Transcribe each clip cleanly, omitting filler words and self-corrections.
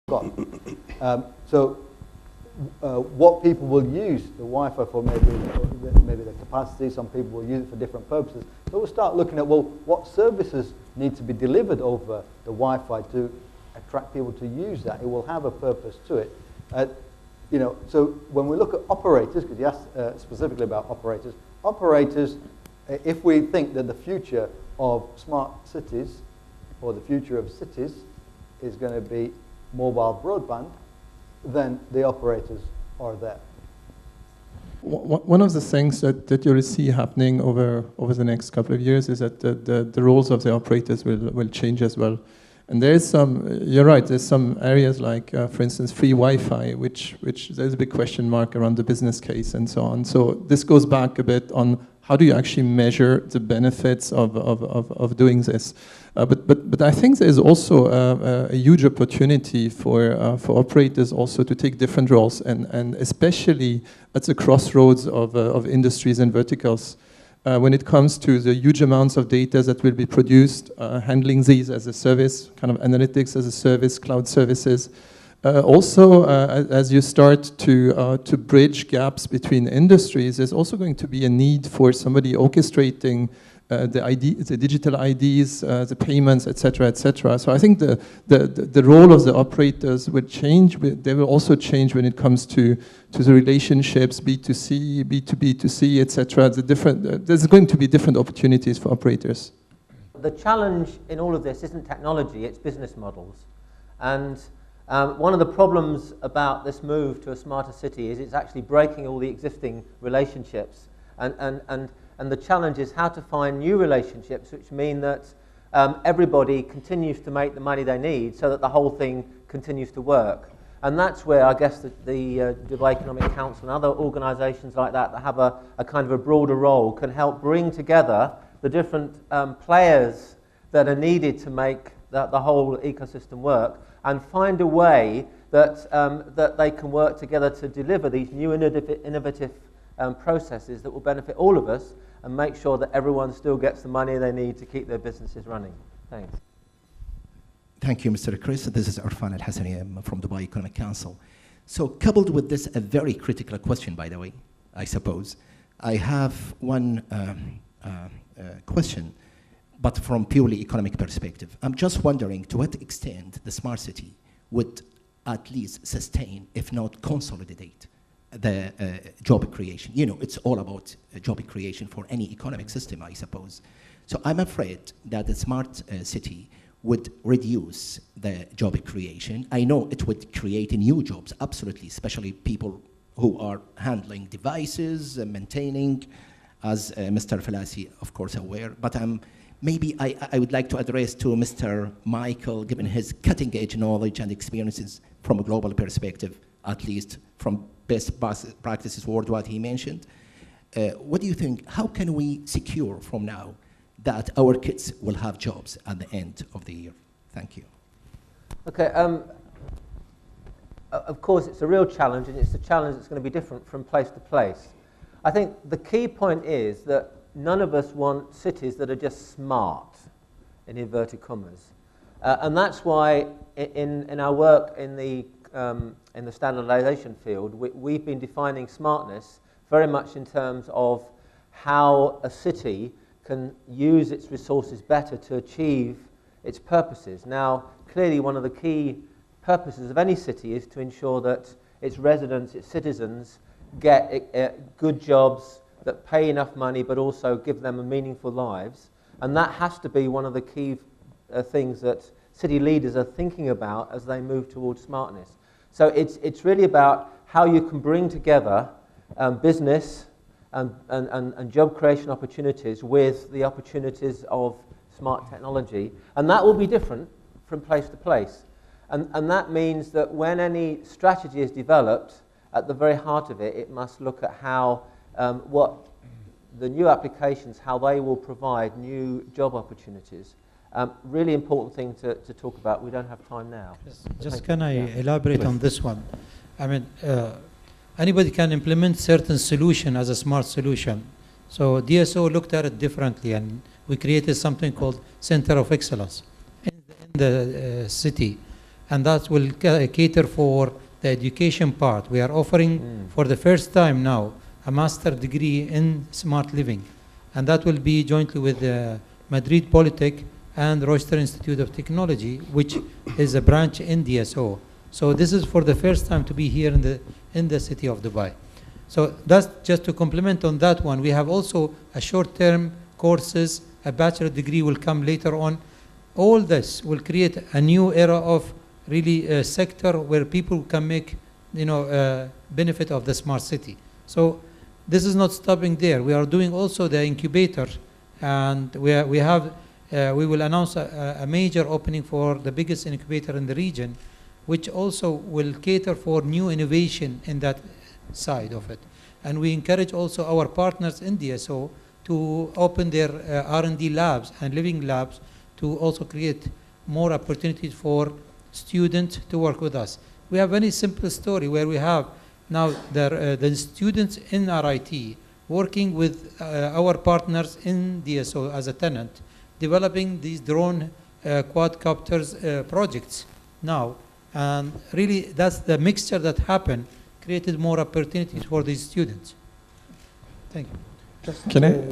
got. What people will use the Wi-Fi for, maybe the capacity, some people will use it for different purposes. So we'll start looking at, well, what services need to be delivered over the Wi-Fi to attract people to use that. It will have a purpose to it. So when we look at operators, because you asked specifically about operators, if we think that the future of smart cities or the future of cities is going to be mobile broadband, then the operators are there. One of the things that you'll see happening over the next couple of years is that the roles of the operators will change as well. And there is you're right, there's some areas like, for instance, free Wi-Fi, which there's a big question mark around the business case and so on. So this goes back a bit on how do you actually measure the benefits of doing this. But I think there's also a huge opportunity for operators also to take different roles, and especially at the crossroads of industries and verticals. When it comes to the huge amounts of data that will be produced, handling these as a service, kind of analytics as a service, cloud services. Also, as you start to bridge gaps between industries, there's also going to be a need for somebody orchestrating the digital IDs, the payments, et cetera, et cetera. So I think the role of the operators will change. They will also change when it comes to the relationships, B2C, B2B2C, et cetera. There's going to be different opportunities for operators. The challenge in all of this isn't technology, it's business models. And one of the problems about this move to a smarter city is it's actually breaking all the existing relationships. And the challenge is how to find new relationships which mean that everybody continues to make the money they need so that the whole thing continues to work. And that's where I guess the Dubai Economic Council and other organisations like that have a kind of a broader role can help bring together the different players that are needed to make the whole ecosystem work and find a way that they can work together to deliver these new innovative processes that will benefit all of us and make sure that everyone still gets the money they need to keep their businesses running. Thanks. Thank you, Mr. Chris. This is Arfan Al-Hassani from Dubai Economic Council. So coupled with this, a very critical question, by the way, I suppose, I have one question, but from purely economic perspective. I'm just wondering to what extent the smart city would at least sustain, if not consolidate, the job creation. You know, it's all about job creation for any economic system, I suppose. So I'm afraid that the smart city would reduce the job creation. I know it would create new jobs, absolutely, especially people who are handling devices, maintaining, as Mr. Falasi, of course, aware. But maybe I would like to address to Mr. Michael, given his cutting-edge knowledge and experiences from a global perspective, at least from best practices worldwide he mentioned. What do you think? How can we secure from now that our kids will have jobs at the end of the year? Thank you. Okay. Of course, it's a real challenge, and it's a challenge that's going to be different from place to place. I think the key point is that none of us want cities that are just smart, in inverted commas. And that's why in our work in the standardization field, we've been defining smartness very much in terms of how a city can use its resources better to achieve its purposes. Now, clearly one of the key purposes of any city is to ensure that its residents, its citizens, get good jobs that pay enough money but also give them a meaningful lives. And that has to be one of the key things that city leaders are thinking about as they move towards smartness. So it's really about how you can bring together business and job creation opportunities with the opportunities of smart technology. And that will be different from place to place. And that means that when any strategy is developed, at the very heart of it, it must look at how what the new applications, how they will provide new job opportunities. Really important thing to talk about. We don't have time now. Just can I elaborate on this one? I mean, anybody can implement certain solution as a smart solution. So DSO looked at it differently, and we created something called Center of Excellence in the city. and that will cater for the education part. We are offering for the first time now a master degree in smart living, and that will be jointly with Madrid Polytech and Rochester Institute of Technology, which is a branch in DSO. So this is for the first time to be here in the city of Dubai. So that's just to complement on that one. We have also a short-term courses, a bachelor degree will come later on. All this will create a new era of really a sector where people can make, benefit of the smart city. So this is not stopping there. We are doing also the incubator, and we will announce a major opening for the biggest incubator in the region, which also will cater for new innovation in that side of it. And we encourage also our partners in DSO to open their R&D labs and living labs to also create more opportunities for students to work with us. We have a very simple story where we have now the students in RIT working with our partners in DSO as a tenant, developing these drone quadcopters projects now. And really, that's the mixture that happened, created more opportunities for these students. Thank you.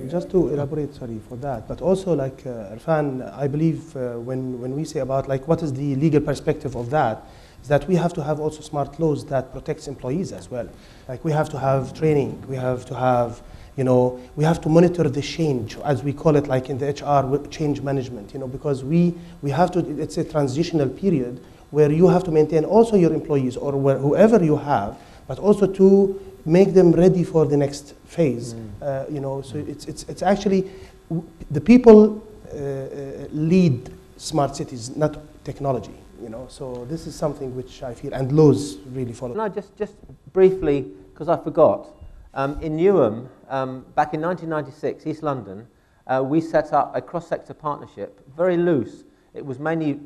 Just to elaborate, sorry for that, but also like Irfan, I believe when we say about like what is the legal perspective of that, is that we have to have also smart laws that protects employees as well. Like we have to have training, we have to have, we have to monitor the change, as we call it, like in the HR, change management, because we have to, it's a transitional period where you have to maintain also your employees or whoever you have, but also to make them ready for the next phase. So it's actually, the people lead smart cities, not technology. So this is something which I feel, and laws really follow. No, just briefly, because I forgot. In Newham, back in 1996, East London, we set up a cross-sector partnership, very loose. It was mainly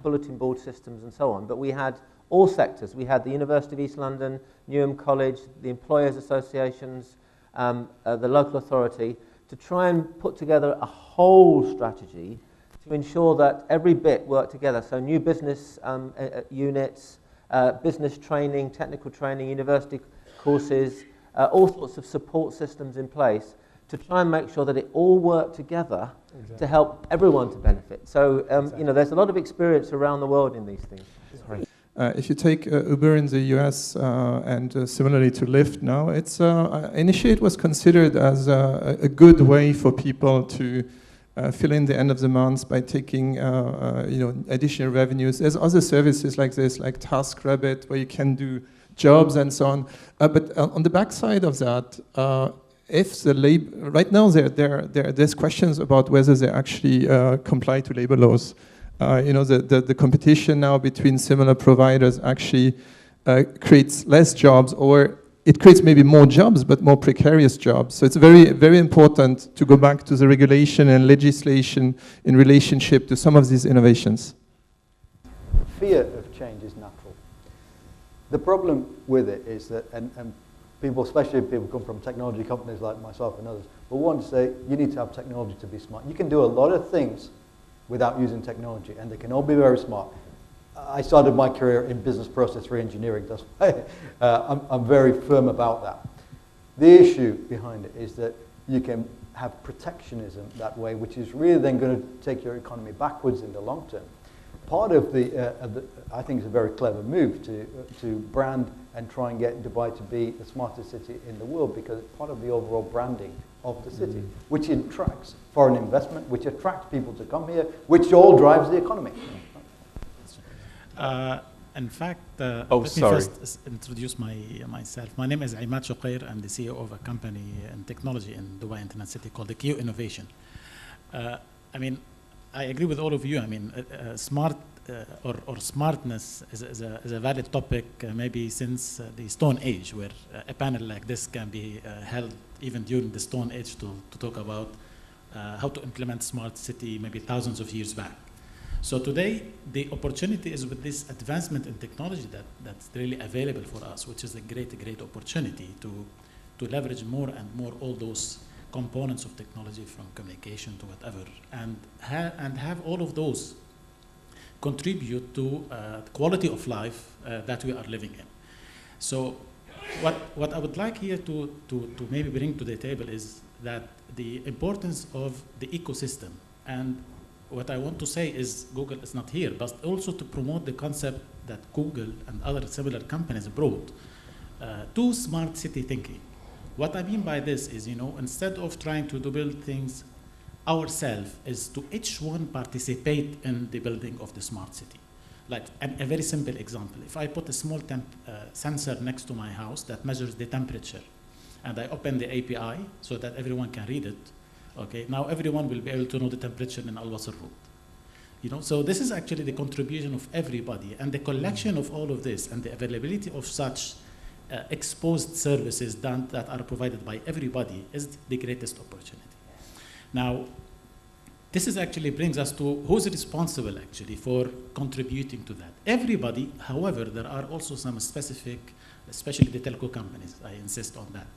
bulletin board systems and so on, but we had all sectors. We had the University of East London, Newham College, the employers' associations, the local authority, to try and put together a whole strategy to ensure that every bit worked together. So new business units, business training, technical training, university courses, all sorts of support systems in place to try and make sure that it all worked together to help everyone to benefit. So, there's a lot of experience around the world in these things. Sorry. If you take Uber in the US and similarly to Lyft now, it's initially it was considered as a good way for people to fill in the end of the month by taking additional revenues. There's other services like this, like TaskRabbit, where you can do jobs and so on. But on the backside of that, if the labor, right now there's questions about whether they actually comply to labor laws. The competition now between similar providers actually creates less jobs, or it creates maybe more jobs, but more precarious jobs. So it's very, very important to go back to the regulation and legislation in relationship to some of these innovations. Fear of change is natural. The problem with it is that, and people, especially if people come from technology companies like myself and others, will want to say, you need to have technology to be smart. You can do a lot of things without using technology, and they can all be very smart. I started my career in business process re-engineering. That's why I'm very firm about that. The issue behind it is that you can have protectionism that way, which is really then going to take your economy backwards in the long term. Part of I think it's a very clever move to brand and try and get Dubai to be the smartest city in the world, because it's part of the overall branding of the city, which attracts foreign investment, which attracts people to come here, which all drives the economy. In fact, let me first introduce myself. My name is Imad Shuqair. I'm the CEO of a company in technology in Dubai Internet City called the Q Innovation. I agree with all of you. Smart or smartness is a valid topic maybe since the Stone Age, where a panel like this can be held even during the Stone Age to talk about how to implement smart city maybe thousands of years back. So today, the opportunity is with this advancement in technology that's really available for us, which is a great opportunity to leverage more and more all those components of technology, from communication to whatever, and have all of those contribute to the quality of life that we are living in. So what I would like here to maybe bring to the table is that the importance of the ecosystem. And what I want to say is Google is not here, but also to promote the concept that Google and other similar companies brought to smart city thinking. What I mean by this is, instead of trying to build things ourselves, is to each one participate in the building of the smart city. Like a very simple example, if I put a small sensor next to my house that measures the temperature, and I open the API so that everyone can read it, okay, now everyone will be able to know the temperature in Al-Wasr Road. So this is actually the contribution of everybody, and the collection of all of this and the availability of such exposed services that are provided by everybody is the greatest opportunity. Now, this is actually brings us to who's responsible actually for contributing to that. Everybody, however, there are also some specific, especially the telco companies, I insist on that.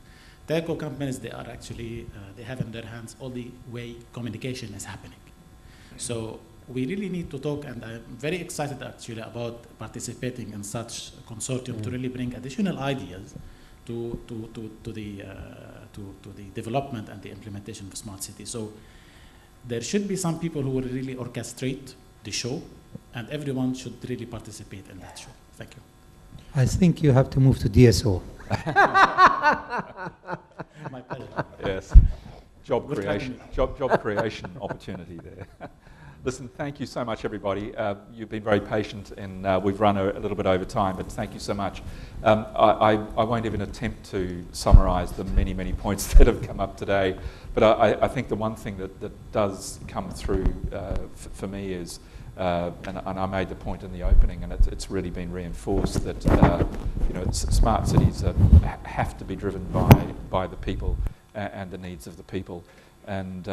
Telco companies, they are actually, they have in their hands all the way communication is happening. So we really need to talk, and I'm very excited actually about participating in such a consortium to really bring additional ideas to the development and the implementation of smart cities. So there should be some people who will really orchestrate the show, and everyone should really participate in that show. Thank you. I think you have to move to DSO. My pleasure. Yes, job creation opportunity there. Listen, thank you so much, everybody. You've been very patient, and we've run a little bit over time, but thank you so much. I won't even attempt to summarize the many, many points that have come up today, but I think the one thing that does come through for me is, and I made the point in the opening, and it's really been reinforced that smart cities have to be driven by the people and the needs of the people. And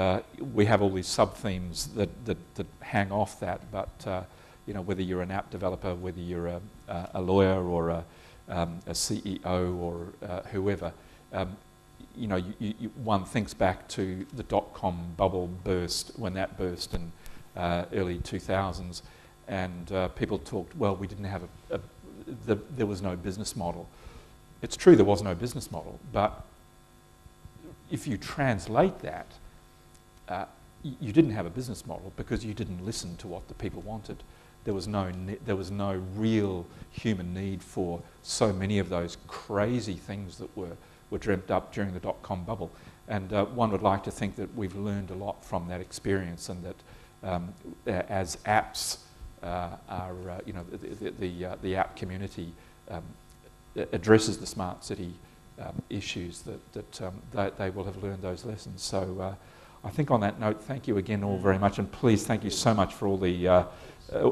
we have all these sub-themes that hang off that, but whether you're an app developer, whether you're a lawyer or a CEO or whoever, one thinks back to the dot-com bubble burst, when that burst in early 2000s, and people talked, well, we didn't have there was no business model. It's true there was no business model, but if you translate that, you didn't have a business model because you didn't listen to what the people wanted. There was no real human need for so many of those crazy things that were dreamt up during the dot-com bubble. And one would like to think that we've learned a lot from that experience, and that as apps are, the app community addresses the smart city issues, that they will have learned those lessons. So I think on that note, thank you again all very much, and please thank you so much for all the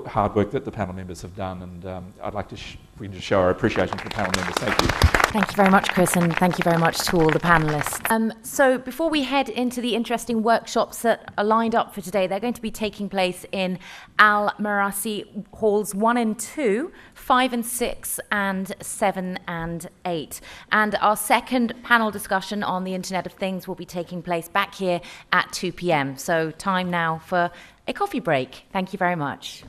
hard work that the panel members have done, and I'd like to we can just show our appreciation to the panel members. Thank you. Thank you very much, Chris, and thank you very much to all the panellists. So before we head into the interesting workshops that are lined up for today, they're going to be taking place in Al Marasi Halls 1 and 2, 5 and 6, and 7 and 8. And our second panel discussion on the Internet of Things will be taking place back here at 2 p.m. So time now for a coffee break. Thank you very much.